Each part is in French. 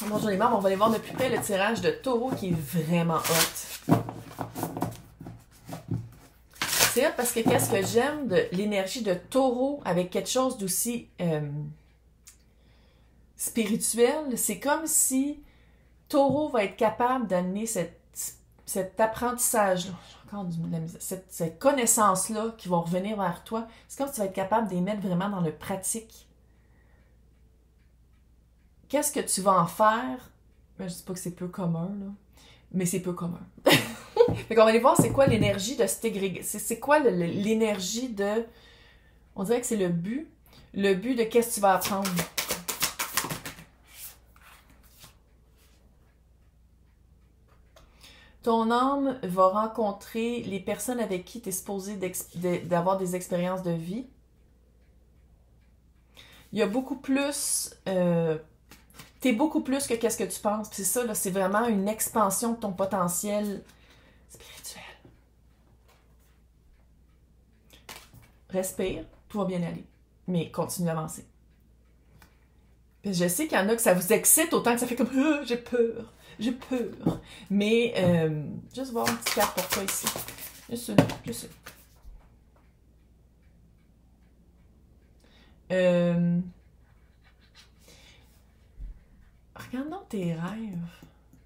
Bonjour les membres, on va aller voir de plus près le tirage de Taureau qui est vraiment hot. C'est hot parce que qu'est-ce que j'aime de l'énergie de Taureau avec quelque chose d'aussi spirituel, c'est comme si Taureau va être capable d'amener cet apprentissage-là, cette connaissance-là qui va revenir vers toi. C'est comme si tu vas être capable de les mettre vraiment dans le pratique. Qu'est-ce que tu vas en faire? Je ne dis pas que c'est peu commun, là, mais c'est peu commun. Fait qu'on va aller voir c'est quoi l'énergie de cet égrégore. C'est quoi l'énergie de... On dirait que c'est le but de qu'est-ce que tu vas apprendre. Ton âme va rencontrer les personnes avec qui tu es supposé d'avoir des expériences de vie. Il y a beaucoup plus... t'es beaucoup plus que qu'est-ce que tu penses. Puis c'est ça, là, c'est vraiment une expansion de ton potentiel spirituel. Respire, tout va bien aller. Mais continue d'avancer. Puis je sais qu'il y en a que ça vous excite autant que ça fait comme j'ai peur. J'ai peur. Mais juste voir une petite carte pour toi ici. Juste une. Regarde donc tes rêves.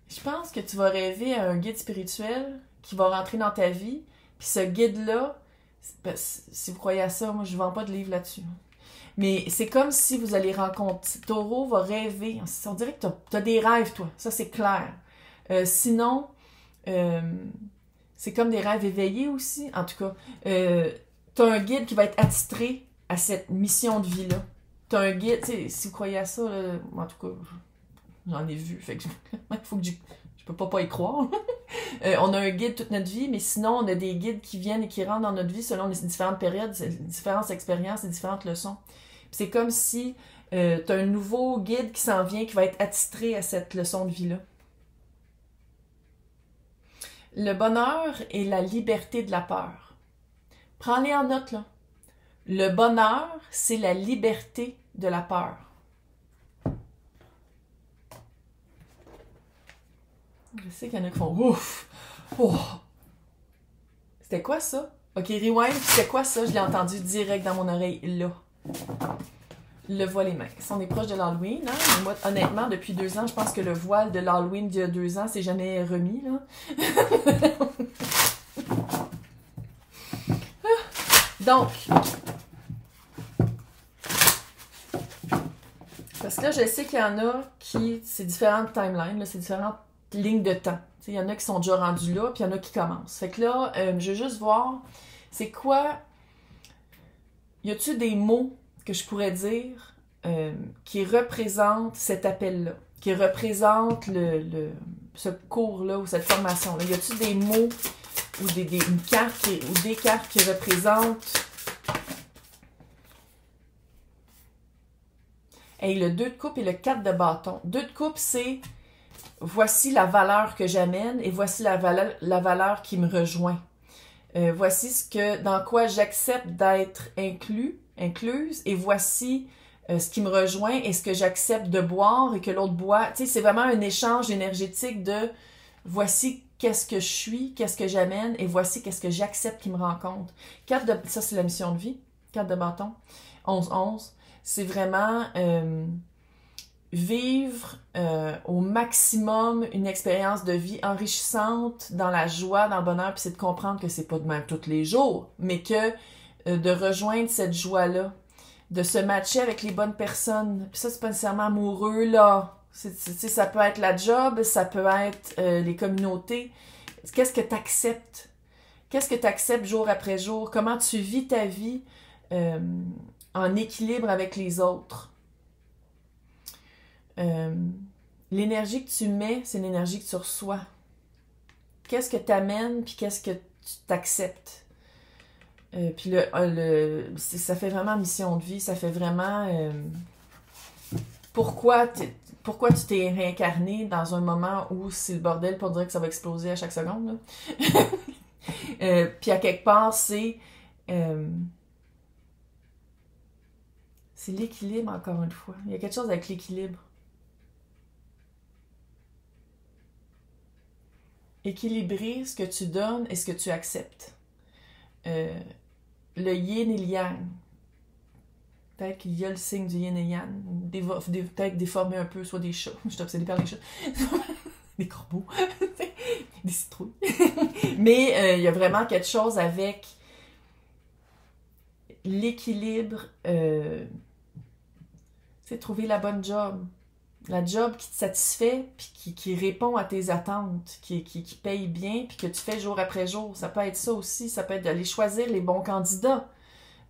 Je pense que tu vas rêver à un guide spirituel qui va rentrer dans ta vie. Puis ce guide-là, si vous croyez à ça, moi je ne vends pas de livre là-dessus. Mais c'est comme si vous allez rencontrer... Taureau va rêver. On dirait que tu as des rêves, toi. Ça, c'est clair. Sinon, c'est comme des rêves éveillés aussi. En tout cas, tu as un guide qui va être attitré à cette mission de vie-là. Tu as un guide... Si vous croyez à ça, en tout cas... J'en ai vu, fait que il faut que je peux pas y croire. On a un guide toute notre vie, mais sinon, on a des guides qui viennent et qui rentrent dans notre vie selon les différentes périodes, les différentes expériences, les différentes leçons. C'est comme si tu as un nouveau guide qui s'en vient, qui va être attitré à cette leçon de vie-là. Le bonheur et la liberté de la peur. Prends-les en note, là. Le bonheur, c'est la liberté de la peur. Je sais qu'il y en a qui font ouf! Oh. C'était quoi ça? Ok, rewind, c'était quoi ça? Je l'ai entendu direct dans mon oreille, là. Le voile et mains. On est proche de l'Halloween, hein? Mais moi, honnêtement, depuis 2 ans, je pense que le voile de l'Halloween d'il y a 2 ans, c'est jamais remis, là. Donc, parce que là, je sais qu'il y en a qui, c'est différentes timelines, là, c'est différentes lignes de temps. Il y en a qui sont déjà rendus là, puis il y en a qui commencent. Fait que là, je veux juste voir, c'est quoi... Y a-tu des mots que je pourrais dire qui représentent cet appel-là, qui représentent ce cours-là ou cette formation-là? Y a-tu des mots ou une carte ou des cartes qui représentent... Hey, le 2 de coupe et le 4 de bâton. 2 de coupe, c'est... Voici la valeur que j'amène et voici la valeur qui me rejoint. Voici dans quoi j'accepte d'être incluse, et voici ce qui me rejoint et ce que j'accepte de boire et que l'autre boit. Tu sais, c'est vraiment un échange énergétique de voici qu'est-ce que je suis, qu'est-ce que j'amène et voici qu'est-ce que j'accepte qui me rencontre. Ça, c'est la mission de vie. 4 de bâton. 11-11. C'est vraiment... vivre au maximum une expérience de vie enrichissante dans la joie, dans le bonheur, puis c'est de comprendre que c'est pas de même tous les jours, mais que de rejoindre cette joie-là, de se matcher avec les bonnes personnes. Puis ça, c'est pas nécessairement amoureux, là. Ça peut être la job, ça peut être les communautés. Qu'est-ce que tu acceptes? Qu'est-ce que tu acceptes jour après jour? Comment tu vis ta vie en équilibre avec les autres? L'énergie que tu mets, c'est l'énergie que tu reçois. Qu'est-ce que tu amènes, puis qu'est-ce que tu t'acceptes? Puis ça fait vraiment mission de vie, ça fait vraiment... pourquoi tu t'es réincarné dans un moment où c'est le bordel pour dire que ça va exploser à chaque seconde, là? Puis à quelque part, c'est l'équilibre, encore une fois. Il y a quelque chose avec l'équilibre. équilibrer ce que tu donnes et ce que tu acceptes. Le yin et le yang. Peut-être qu'il y a le signe du yin et yang. Peut-être déformé un peu, soit des chats. Je suis obsédée par les chats. Des corbeaux. Des citrouilles. Mais il y a vraiment quelque chose avec l'équilibre. C'est trouver la bonne job. La job qui te satisfait, puis qui répond à tes attentes, qui paye bien, puis que tu fais jour après jour. Ça peut être ça aussi. Ça peut être d'aller choisir les bons candidats.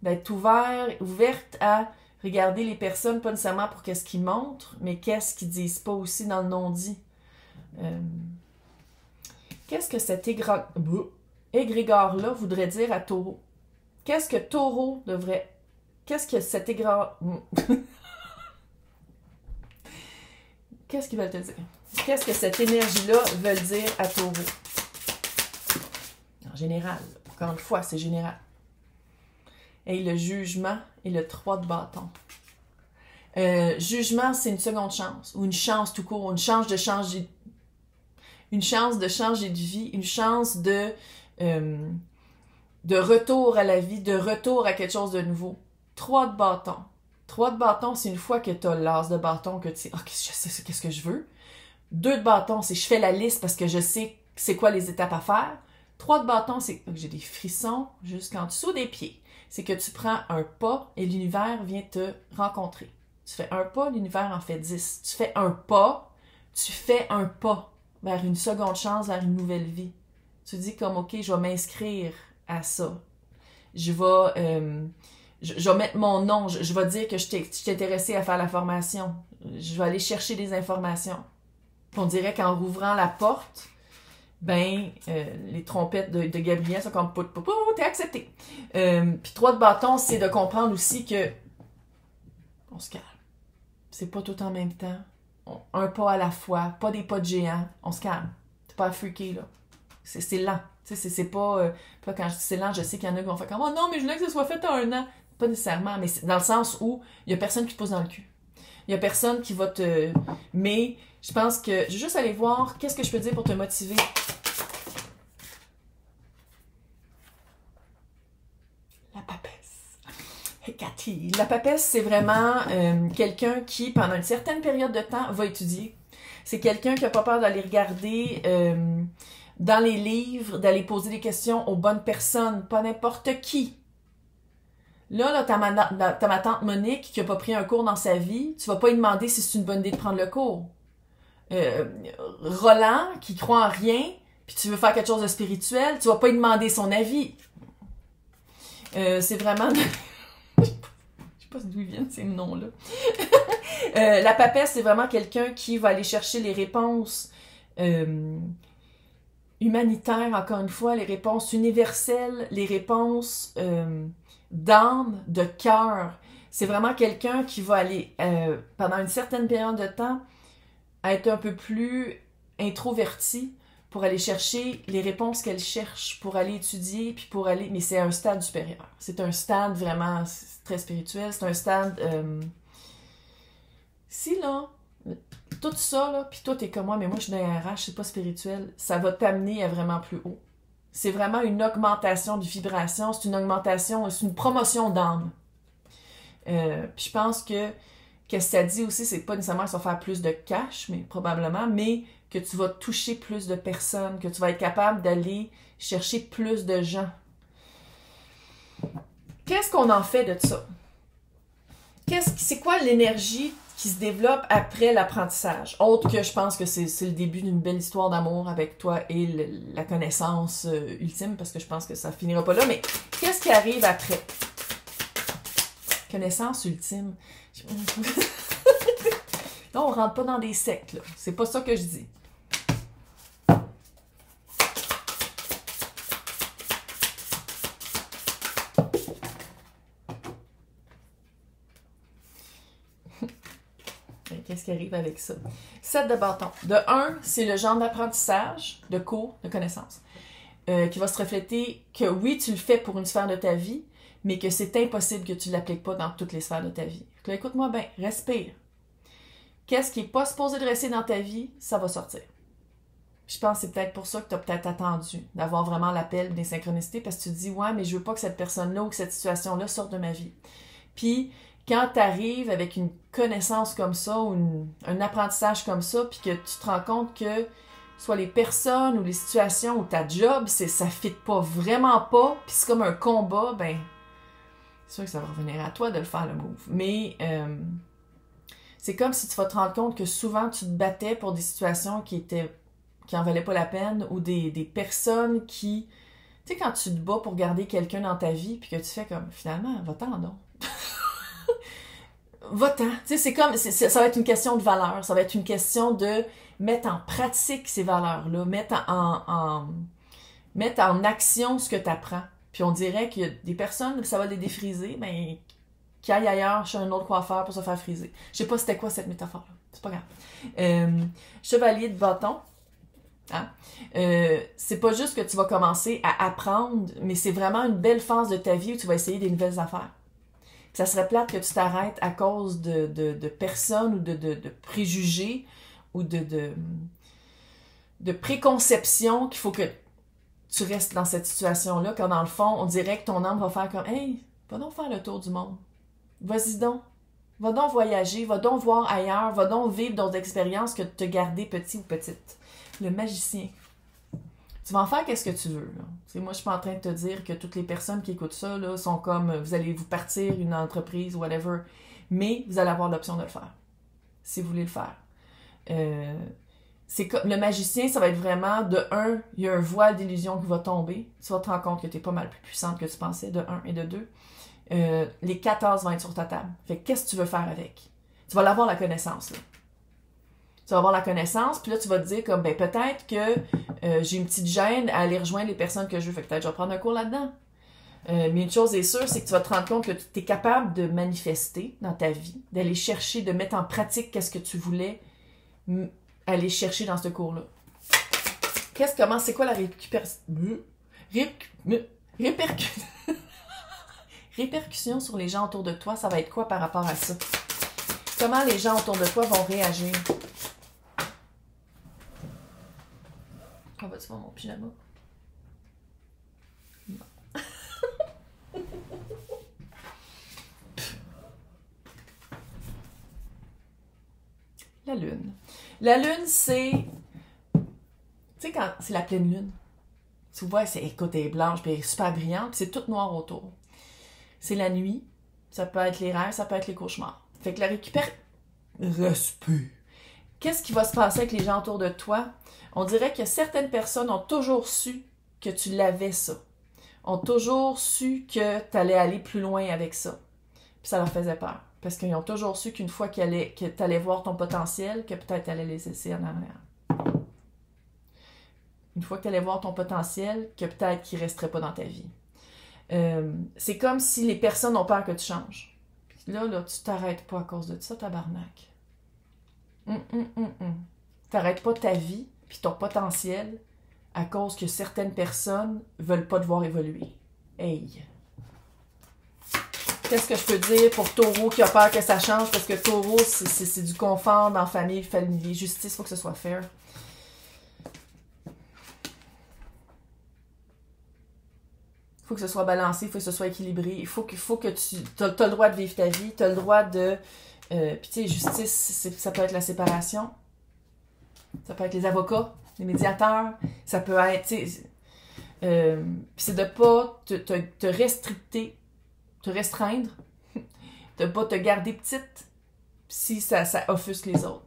D'être ouverte à regarder les personnes, pas nécessairement pour qu'est-ce qu'ils montrent, mais qu'est-ce qu'ils disent pas aussi dans le non-dit. Qu'est-ce que cet égrégore-là voudrait dire à Taureau? Qu'est-ce que Taureau devrait... Qu'est-ce que cet égrégore... Qu'est-ce qu'ils veulent te dire? Qu'est-ce que cette énergie-là veut dire à Taureau? En général, encore une fois, c'est général. Et le jugement et le 3 de bâton. Jugement, c'est une seconde chance, ou une chance tout court, une chance de changer de vie, une chance de retour à la vie, de retour à quelque chose de nouveau. 3 de bâton. 3 de bâton, c'est une fois que tu as l'as de bâton, que tu sais, ok, je sais qu'est-ce que je veux. 2 de bâton, c'est je fais la liste parce que je sais c'est quoi les étapes à faire. 3 de bâton, c'est j'ai des frissons jusqu'en dessous des pieds. C'est que tu prends un pas et l'univers vient te rencontrer. Tu fais un pas, l'univers en fait 10. Tu fais un pas, tu fais un pas vers une seconde chance, vers une nouvelle vie. Tu dis comme, ok, je vais m'inscrire à ça. Je vais mettre mon nom, je vais dire que je suis intéressée à faire la formation. Je vais aller chercher des informations. On dirait qu'en rouvrant la porte, les trompettes de Gabriel sont comme t'es accepté. Puis 3 de bâton, c'est de comprendre aussi que on se calme. C'est pas tout en même temps. Un pas à la fois, pas des pas de géant. On se calme. T'es pas freaké, là. C'est lent. C'est pas quand je dis c'est lent, je sais qu'il y en a qui vont faire comme oh non, mais je voulais que ça soit fait en 1 an. Pas nécessairement, mais c'est dans le sens où il y a personne qui te pousse dans le cul. Il y a personne qui va te... Mais je pense que je vais juste aller voir qu'est-ce que je peux dire pour te motiver. La papesse. Cathy. La papesse, c'est vraiment quelqu'un qui, pendant une certaine période de temps, va étudier. C'est quelqu'un qui n'a pas peur d'aller regarder dans les livres, d'aller poser des questions aux bonnes personnes, pas n'importe qui. Là, t'as ma tante Monique qui n'a pas pris un cours dans sa vie. Tu vas pas lui demander si c'est une bonne idée de prendre le cours. Roland, qui croit en rien, puis tu veux faire quelque chose de spirituel, tu vas pas lui demander son avis. C'est vraiment... Je sais pas d'où ils viennent ces noms-là. La papesse, c'est vraiment quelqu'un qui va aller chercher les réponses humanitaires, encore une fois, les réponses universelles, les réponses d'âme, de cœur. C'est vraiment quelqu'un qui va aller, pendant une certaine période de temps, être un peu plus introverti pour aller chercher les réponses qu'elle cherche, pour aller étudier, puis pour aller... Mais c'est un stade supérieur. C'est un stade vraiment très spirituel. C'est un stade... Si, là, tout ça, là, puis toi, t'es comme moi, mais moi, je suis dans un RH, c'est pas spirituel, ça va t'amener à vraiment plus haut. C'est vraiment une augmentation de vibration, c'est une augmentation, c'est une promotion d'âme. Puis je pense que ça dit aussi, c'est pas nécessairement que ça va faire plus de cash, mais probablement, mais que tu vas toucher plus de personnes, que tu vas être capable d'aller chercher plus de gens. Qu'est-ce qu'on en fait de ça? C'est quoi l'énergie qui se développe après l'apprentissage? Autre que je pense que c'est le début d'une belle histoire d'amour avec toi et la connaissance ultime, parce que je pense que ça finira pas là, mais qu'est-ce qui arrive après? Connaissance ultime. Là, on rentre pas dans des sectes, là. C'est pas ça que je dis. Qu'est-ce qui arrive avec ça? 7 de bâton. De 1, c'est le genre d'apprentissage, de cours, de connaissances, qui va se refléter que oui, tu le fais pour une sphère de ta vie, mais que c'est impossible que tu ne l'appliques pas dans toutes les sphères de ta vie. Là, écoute-moi bien, respire. Qu'est-ce qui n'est pas supposé de rester dans ta vie, ça va sortir. Puis je pense que c'est peut-être pour ça que tu as peut-être attendu d'avoir vraiment l'appel des synchronicités, parce que tu te dis, ouais, mais je veux pas que cette personne-là ou que cette situation-là sorte de ma vie. Puis quand tu arrives avec une connaissance comme ça ou un apprentissage comme ça, puis que tu te rends compte que soit les personnes ou les situations ou ta job, ça ne fit pas, vraiment pas, puis c'est comme un combat, ben c'est sûr que ça va revenir à toi de le faire, le move. Mais c'est comme si tu vas te rendre compte que souvent tu te battais pour des situations qui en valaient pas la peine, ou des personnes qui... Tu sais, quand tu te bats pour garder quelqu'un dans ta vie, puis que tu fais comme, finalement, va-t'en donc. Va-t'en. Tu sais, c'est comme... ça va être une question de valeur, ça va être une question de mettre en pratique ces valeurs-là, mettre en action ce que tu apprends. Puis on dirait qu'il y a des personnes, ça va les défriser, mais qui aillent ailleurs chez un autre coiffeur pour se faire friser. Je sais pas c'était quoi cette métaphore-là. C'est pas grave. Chevalier de bâton. Hein? C'est pas juste que tu vas commencer à apprendre, mais c'est vraiment une belle phase de ta vie où tu vas essayer des nouvelles affaires. Ça serait plate que tu t'arrêtes à cause de personnes ou de préjugés ou de préconceptions qu'il faut que tu restes dans cette situation-là, quand dans le fond, on dirait que ton âme va faire comme « Hey, va donc faire le tour du monde. Vas-y donc. Va donc voyager, va donc voir ailleurs, va donc vivre d'autres expériences que de te garder petit ou petite. » Le magicien. Tu vas en faire qu'est-ce que tu veux. Là. Moi, je suis pas en train de te dire que toutes les personnes qui écoutent ça là, sont comme vous allez vous partir une entreprise, whatever. Mais vous allez avoir l'option de le faire. Si vous voulez le faire. C'est comme le magicien, ça va être vraiment de un, il y a un voile d'illusion qui va tomber. Tu vas te rendre compte que tu es pas mal plus puissante que tu pensais, de un, et de deux. Les 14 vont être sur ta table. Fait qu'est-ce que tu veux faire avec? Tu vas l'avoir la connaissance, là. Tu vas avoir la connaissance, puis là, tu vas te dire comme, ben peut-être que j'ai une petite gêne à aller rejoindre les personnes que je veux. Fait que peut-être je vais prendre un cours là-dedans. Mais une chose est sûre, c'est que tu vas te rendre compte que tu es capable de manifester dans ta vie, d'aller chercher, de mettre en pratique qu'est-ce que tu voulais aller chercher dans ce cours-là. C'est quoi la répercussion sur les gens autour de toi? Ça va être quoi par rapport à ça? Comment les gens autour de toi vont réagir? On va-tu voir mon pyjama? Non. La lune. La lune, c'est... Tu sais, quand c'est la pleine lune, tu vois, écoute, elle est blanche, puis elle est super brillante, puis c'est tout noir autour. C'est la nuit, ça peut être les rêves, ça peut être les cauchemars. Fait que la respect. Qu'est-ce qui va se passer avec les gens autour de toi? On dirait que certaines personnes ont toujours su que tu l'avais ça. Ont toujours su que tu allais aller plus loin avec ça. Puis ça leur faisait peur. Parce qu'ils ont toujours su qu'une fois que tu allais voir ton potentiel, que peut-être tu allais les laisser en arrière. Une fois que tu allais voir ton potentiel, que peut-être qu'il ne resterait pas dans ta vie. C'est comme si les personnes ont peur que tu changes. Puis là, tu t'arrêtes pas à cause de ça, tabarnak. T'arrêtes pas ta vie puis ton potentiel à cause que certaines personnes veulent pas te voir évoluer. Hey! Qu'est-ce que je peux dire pour Taureau qui a peur que ça change? Parce que Taureau, c'est du confort dans la famille, familier. Justice, il faut que ce soit fair. Il faut que ce soit balancé, il faut que ce soit équilibré. Il faut que tu as le droit de vivre ta vie, tu as le droit de... Puis tu sais, justice, ça peut être la séparation. Ça peut être les avocats, les médiateurs. Ça peut être, tu sais... c'est de pas te restreindre, de pas te garder petite si ça offusque les autres.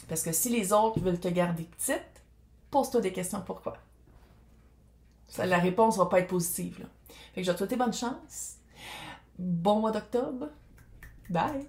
Parce que si les autres veulent te garder petite, pose-toi des questions pourquoi. La réponse va pas être positive, là. Fait que je vais te souhaiter bonne chance. Bon mois d'octobre. Bye!